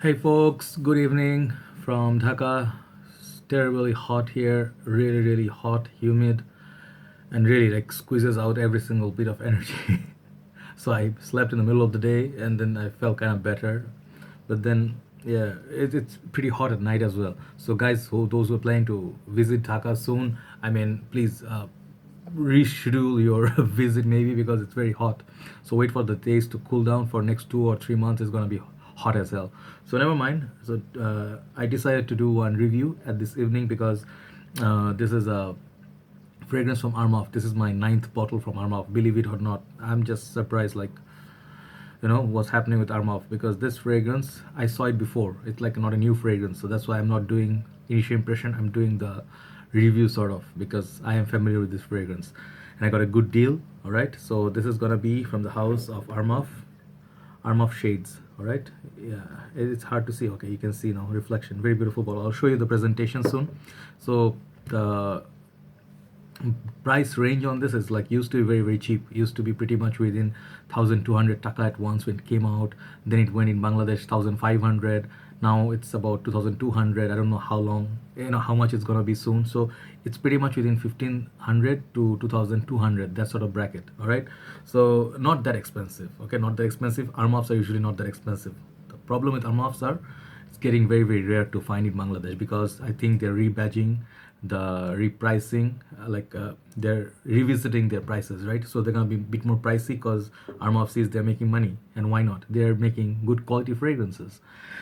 Hey folks, good evening from Dhaka. It's terribly hot here, really, really hot, humid, and really like squeezes out every single bit of energy. So I slept in the middle of the day and then I felt kind of better. But then, yeah, it's pretty hot at night as well. So, guys, those who are planning to visit Dhaka soon, I mean, please reschedule your visit maybe because it's very hot. So wait for the days to cool down. For next 2 or 3 months it's gonna be hot as hell. So never mind. So I decided to do one review at this evening because this is a fragrance from Armaf. This is my ninth bottle from Armaf. Believe it or not, I'm just surprised. Like, what's happening with Armaf, because this fragrance I saw it before. It's like not a new fragrance, so that's why I'm not doing initial impression. I'm doing the review sort of because I am familiar with this fragrance and I got a good deal. All right, so this is gonna be from the house of Armaf Shades. All right, yeah, it's hard to see. Okay, you can see now reflection. Very beautiful bottle. I'll show you the presentation soon. So the price range on this is like used to be very very cheap, used to be pretty much within 1200 taka at once when it came out. Then it went in Bangladesh 1500. Now it's about 2200. I don't know how long, how much it's gonna be soon. So it's pretty much within 1500 to 2200, that sort of bracket. All right, so not that expensive. Okay, not that expensive. Armafs are usually not that expensive. The problem with Armafs are it's getting very very rare to find in Bangladesh because I think they're rebadging, the repricing, they're revisiting their prices, right? So they're gonna be a bit more pricey because Armaf sees they're making money, and why not? They're making good quality fragrances.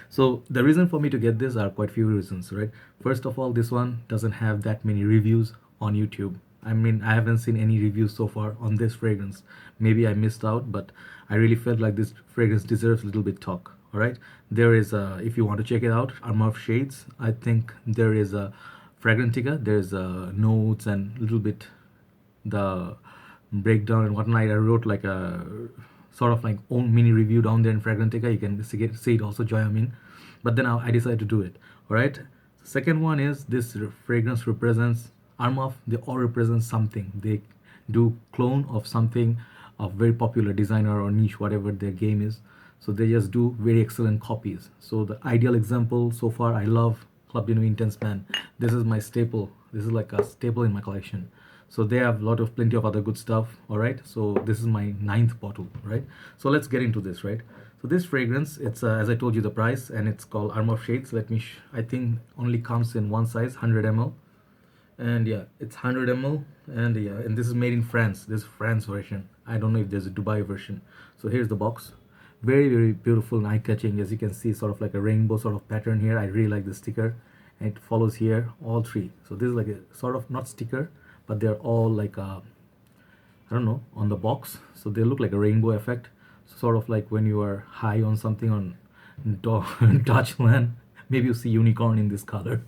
So the reason for me to get this are quite few reasons, right? First of all, this one doesn't have that many reviews on YouTube. I mean, I haven't seen any reviews so far on this fragrance. Maybe I missed out, but I really felt like this fragrance deserves a little bit talk. All right, there is a, if you want to check it out, Armaf Shades. I think there is a Fragrantica. There's notes and a little bit the breakdown and whatnot. I wrote like a sort of like own mini review down there in Fragrantica. You can see it also, join in. But then I decided to do it. All right. Second one is this fragrance represents Armaf. They all represent something. They do clone of something of very popular designer or niche, whatever their game is. So they just do very excellent copies. So the ideal example so far, I love Club de Nuit Intense Man. This is my staple. This is like a staple in my collection. So they have a lot of plenty of other good stuff. All right, so this is my ninth bottle, right? So let's get into this, right? So this fragrance, it's as I told you the price, and it's called Armaf Shades. Let me I think only comes in one size, 100 ml. And yeah, it's 100 ml. And yeah, and this is made in France. This is France version. I don't know if there's a Dubai version. So here's the box. Very very beautiful and eye-catching. As you can see, sort of like a rainbow sort of pattern here. I really like the sticker, and it follows here all three. So this is like a sort of not sticker, but they're all like I don't know, on the box. So they look like a rainbow effect. So sort of like when you are high on something on Dutchland, maybe you see unicorn in this color.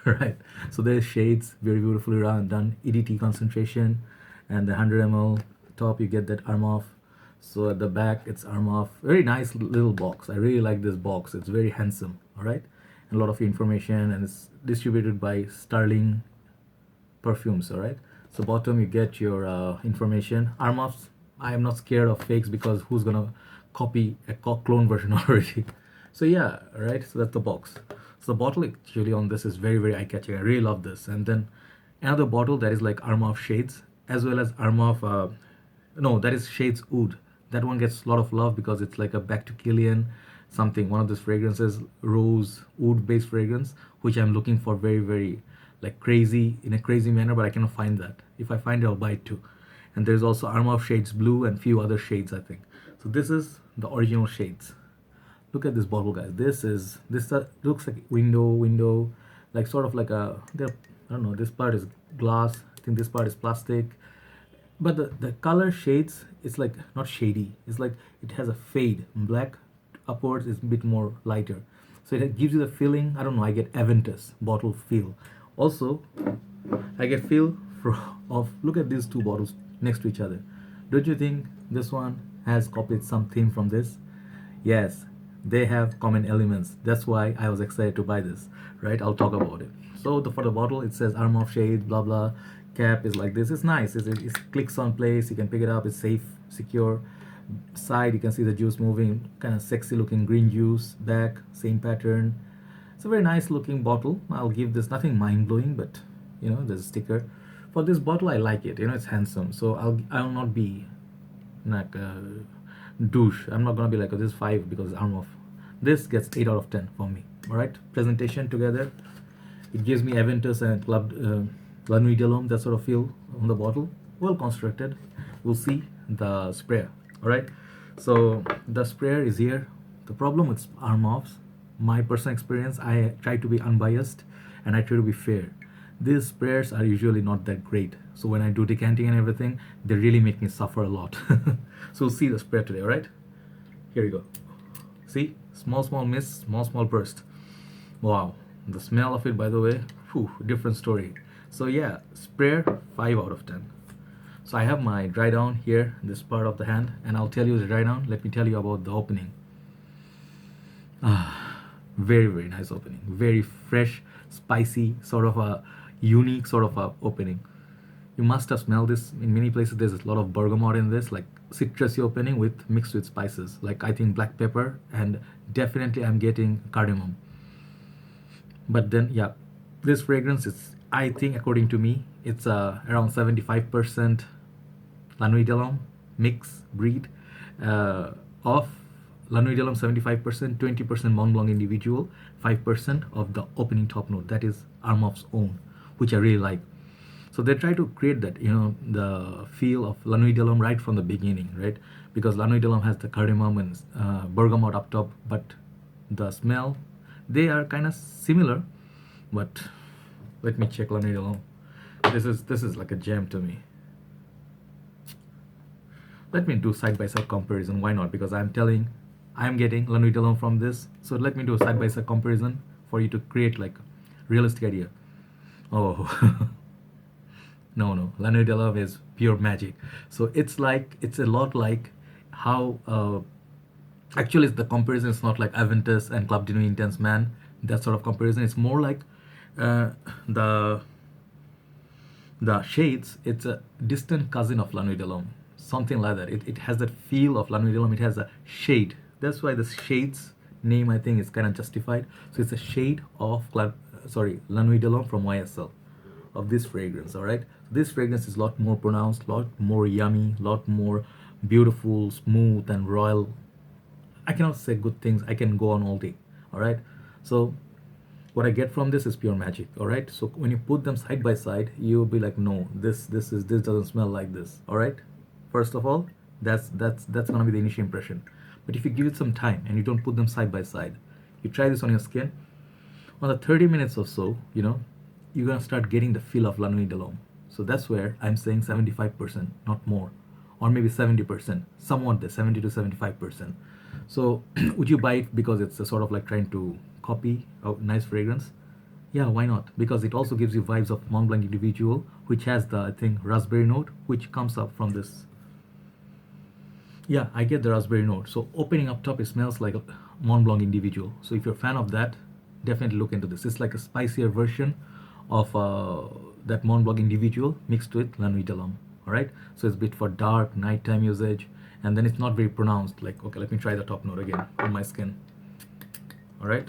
Right, so there's shades, very beautifully done EDT concentration, and the 100 ml top you get that Armaf. So at the back it's Armaf. Very nice little box. I really like this box. It's very handsome. All right, and a lot of information, and it's distributed by Starling Perfumes. All right, so bottom you get your information. Armaf's, I am not scared of fakes because who's gonna copy a clone version already? So yeah, right, so that's the box. So the bottle actually on this is very very eye-catching. I really love this. And then another bottle that is like Armaf Shades, as well as Armaf no, that is Shades Oud. That one gets a lot of love because it's like a back to Killian something, one of those fragrances, rose oud based fragrance, which I'm looking for very very like crazy, in a crazy manner, but I cannot find that. If I find it, I'll buy it too. And there's also Armaf Shades Blue and few other shades, I think. So this is the original shades. Look at this bottle, guys. This looks like window, like sort of like a there. I don't know. This part is glass. I think this part is plastic. But the color shades, it's like not shady. It's like it has a fade. Black upwards is a bit more lighter. So it gives you the feeling. I don't know. I get Aventus bottle feel. Also, I get feel of, look at these two bottles next to each other. Don't you think this one has copied some theme from this? Yes, they have common elements. That's why I was excited to buy this. Right? I'll talk about it. So for the bottle, it says Armaf Shade, blah blah. Cap is like this. It's nice. It clicks on place. You can pick it up. It's safe, secure. Side you can see the juice moving, kind of sexy looking green juice. Back, same pattern. It's a very nice looking bottle. I'll give this nothing mind blowing, but there's a sticker. For this bottle, I like it. It's handsome. So I'll not be like a douche. I'm not gonna be like, oh, this is 5 because it's Armaf. This gets 8 out of 10 for me. All right, presentation together. It gives me Aventus and Club La Nuit de l'Homme, that sort of feel on the bottle. Well constructed. We'll see the sprayer. All right. So the sprayer is here. The problem with Armafs, my personal experience, I try to be unbiased and I try to be fair. These sprayers are usually not that great. So when I do decanting and everything, they really make me suffer a lot. So we'll see the sprayer today. All right. Here you go. See, small mist, small burst. Wow, the smell of it, by the way, different story. So yeah, sprayer 5 out of 10. So I have my dry down here, this part of the hand, and I'll tell you the dry down. Let me tell you about the opening. Very nice opening. Very fresh, spicy, sort of a unique sort of a opening. You must have smelled this in many places. There's a lot of bergamot in this, like citrusy opening with mixed with spices, like I think black pepper, and definitely I'm getting cardamom. But then yeah, this fragrance is, I think, according to me, it's around 75% La Nuit de l'Homme mix breed of La Nuit de l'Homme, 75%, 20% Mont Blanc Individual, 5% of the opening top note, that is Armaf's own, which I really like. So they try to create that, the feel of La Nuit de l'Homme right from the beginning, right? Because La Nuit de l'Homme has the cardamom and bergamot up top, but the smell, they are kind of similar. But let me check La Nuit de l'Homme. This is like a gem to me. Let me do side-by-side comparison. Why not? Because I'm getting La Nuit de l'Homme from this. So let me do a side-by-side comparison for you to create like a realistic idea. Oh, no. La Nuit de l'Homme is pure magic. So it's a lot like how, actually the comparison is not like Aventus and Club de Nuit Intense Man. That sort of comparison. It's more like the shades. It's a distant cousin of La Nuit de l'Homme. Something like that. It has that feel of La Nuit de l'Homme. It has a shade. That's why the shades name, I think, is kind of justified. So it's a shade of La Nuit de l'Homme from YSL, of this fragrance. All right. This fragrance is a lot more pronounced, a lot more yummy, a lot more beautiful, smooth, and royal. I cannot say good things. I can go on all day. All right. So what I get from this is pure magic. All right. So when you put them side by side, you'll be like, no, this doesn't smell like this. All right. First of all, that's gonna be the initial impression. But if you give it some time and you don't put them side by side, you try this on your skin, on the 30 minutes or so, you're gonna start getting the feel of La Nuit de l'Homme. So that's where I'm saying 75%, not more, or maybe 70%, somewhat there, 70 to 75%. So would you buy it because it's a sort of like trying to copy a nice fragrance? Yeah, why not? Because it also gives you vibes of Mont Blanc Individual, which has the, I think, raspberry note, which comes up from this. Yeah, I get the raspberry note. So opening up top, it smells like a Mont Blanc Individual. So if you're a fan of that, definitely look into this. It's like a spicier version of that Mont Blanc Individual mixed with La Nuit de l'Homme. All right. So it's a bit for dark nighttime usage, and then it's not very pronounced. Like, okay, let me try the top note again on my skin. All right.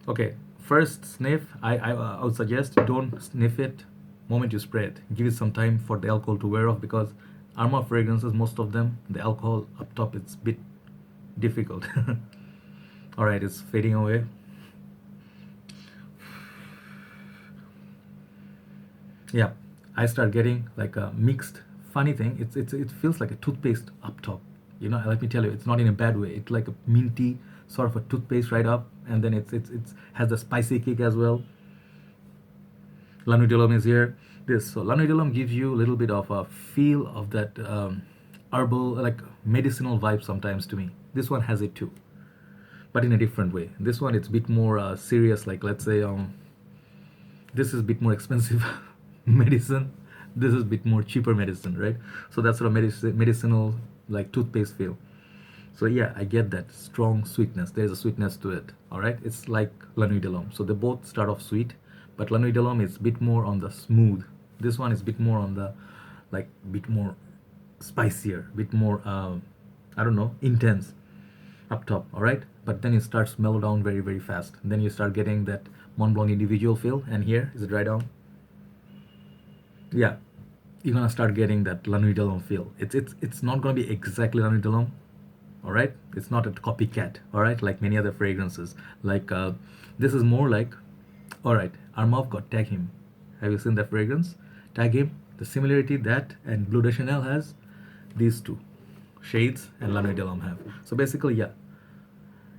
Okay. First sniff, I would suggest don't sniff it moment you spray it. Give it some time for the alcohol to wear off, because Armaf fragrances, most of them, the alcohol up top, it's a bit difficult. All right, it's fading away. Yeah, I start getting like a mixed, funny thing. It feels like a toothpaste up top. Let me tell you, it's not in a bad way. It's like a minty sort of a toothpaste right up, and then it's has the spicy kick as well. La Nuit de l'Homme is here. So La Nuit de l'Homme gives you a little bit of a feel of that herbal, like medicinal vibe sometimes to me. This one has it too, but in a different way. This one, it's a bit more serious, like let's say this is a bit more expensive medicine. This is a bit more cheaper medicine, right? So that's sort of medicinal, like toothpaste feel. So yeah, I get that strong sweetness. There's a sweetness to it. All right, it's like La Nuit de l'Homme. So they both start off sweet, but La Nuit de l'Homme is a bit more on the smooth. This one is a bit more on the, like, bit more spicier, a bit more, I don't know, intense up top, all right? But then it starts mellow down very, very fast. And then you start getting that Mont Blanc individual feel. And here, is it dry down? Yeah, you're gonna start getting that La Nuit de l'Homme feel. It's not gonna be exactly La Nuit de l'Homme, all right? It's not a copycat, all right? Like many other fragrances. Like this is more like, all right, Armaf got Tag Him. Have you seen that fragrance? Tag Him. The similarity that and Bleu de Chanel has, these two shades and La Nuit de l'Homme have. So basically, yeah,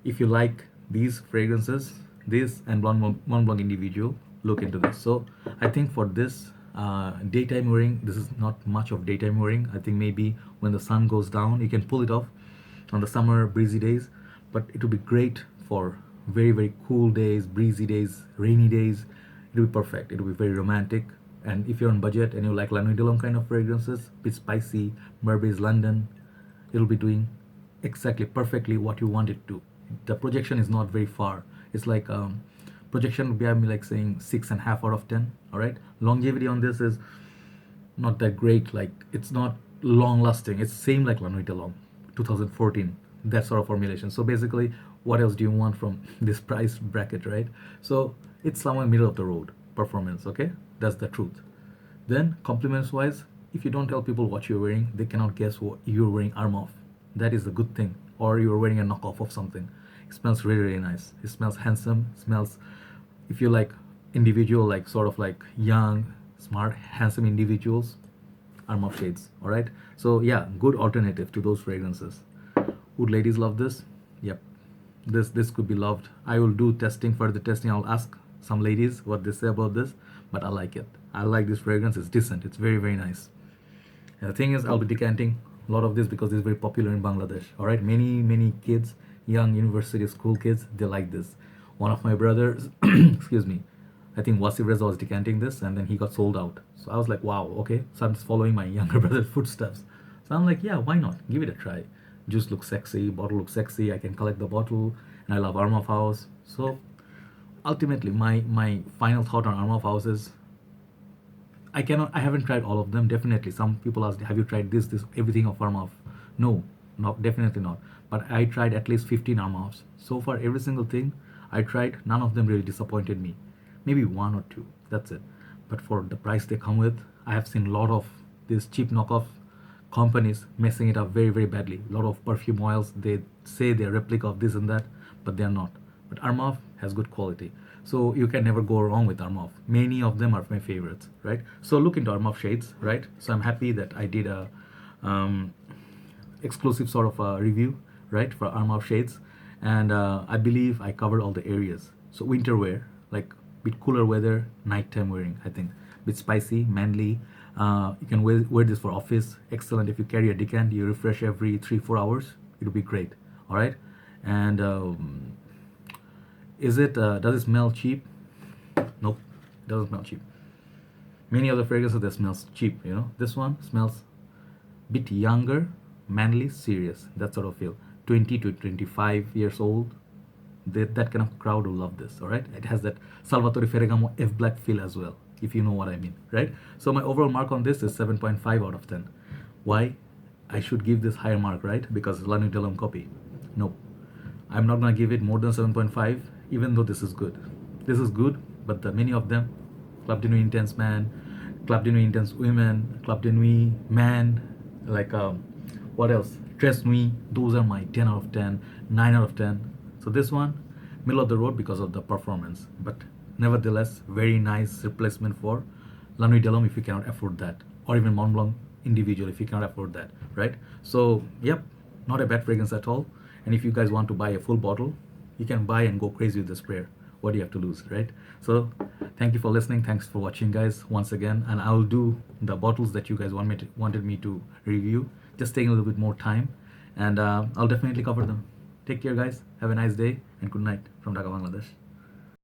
if you like these fragrances, this and Mont Blanc individual, look into this. So I think for this daytime wearing, this is not much of daytime wearing. I think maybe when the sun goes down, you can pull it off on the summer breezy days, but it would be great for very, very cool days, breezy days, rainy days. It will be perfect. It will be very romantic. And if you're on budget and you like La Nuit de l'Homme kind of fragrances, bit spicy, Burberry's London, it'll be doing exactly perfectly what you want it to. The projection is not very far. It's like projection would be, I'm like saying 6.5 out of 10. All right, longevity on this is not that great. Like it's not long lasting. It's same like La Nuit de l'Homme 2014, that sort of formulation. So basically, what else do you want from this price bracket, right? So it's somewhere middle of the road performance. Okay, that's the truth. Then compliments wise, if you don't tell people what you're wearing, they cannot guess what you're wearing. Armaf, that is a good thing. Or you're wearing a knockoff of something. It smells really, really nice. It smells handsome. It smells, if you like individual, like sort of like young, smart, handsome individuals, Armaf shades. All right. So yeah, good alternative to those fragrances. Would ladies love this? Yep. This could be loved. I will do testing. For the testing, I'll ask some ladies what they say about this. But I like it. I like this fragrance. It's decent. It's very, very nice. And the thing is, I'll be decanting a lot of this because this is very popular in Bangladesh. All right, many kids, young university school kids, they like this. One of my brothers, excuse me, I think Wasif Reza was decanting this, and then he got sold out. So I was like, wow, okay. So I'm just following my younger brother's footsteps. So I'm like, yeah, why not? Give it a try. Juice looks sexy, bottle looks sexy. I can collect the bottle, and I love Armaf House. So ultimately, my final thought on Armaf House is, I haven't tried all of them. Definitely, some people ask, have you tried this, everything of Armaf? No, not definitely not. But I tried at least 15 Armafs. So far, every single thing I tried, none of them really disappointed me. Maybe one or two. That's it. But for the price they come with, I have seen a lot of these cheap knockoff companies messing it up very, very badly. A lot of perfume oils, they say they're replica of this and that, but they're not. But Armaf has good quality. So you can never go wrong with Armaf. Many of them are my favorites, right? So look into Armaf shades, right? So I'm happy that I did a exclusive sort of a review, right, for Armaf shades. And I believe I covered all the areas. So winter wear, like bit cooler weather, nighttime wearing, I think. Bit spicy, manly. You can wear this for office. Excellent. If you carry a decant, you refresh every 3-4 hours. It'll be great. All right. And does it smell cheap? Nope, it doesn't smell cheap. Many other fragrances that smells cheap, you know. This one smells bit younger, manly, serious. That sort of feel. 20 to 25 years old. That kind of crowd will love this. All right. It has that Salvatore Ferragamo F Black feel as well, if you know what I mean, right? So my overall mark on this is 7.5 out of 10. Why? I should give this higher mark, right? Because La Nuit de l'Homme copy. No, I'm not gonna give it more than 7.5, even though this is good. This is good, but the many of them, Club de Nuit Intense Man, Club de Nuit Intense Women, Club de Nuit Man, like what else? Dress Nuit, those are my 10 out of 10, 9 out of 10. So this one, middle of the road because of the performance, but nevertheless, very nice replacement for La Nuit de l'Homme if you cannot afford that, or even Mont Blanc individual if you cannot afford that, right? So yep, not a bad fragrance at all. And if you guys want to buy a full bottle, you can buy and go crazy with the sprayer. What do you have to lose, right? So thank you for listening. Thanks for watching, guys, once again. And I'll do the bottles that you guys wanted me to review, just taking a little bit more time, and I'll definitely cover them. Take care, guys. Have a nice day and good night from Dhaka, Bangladesh.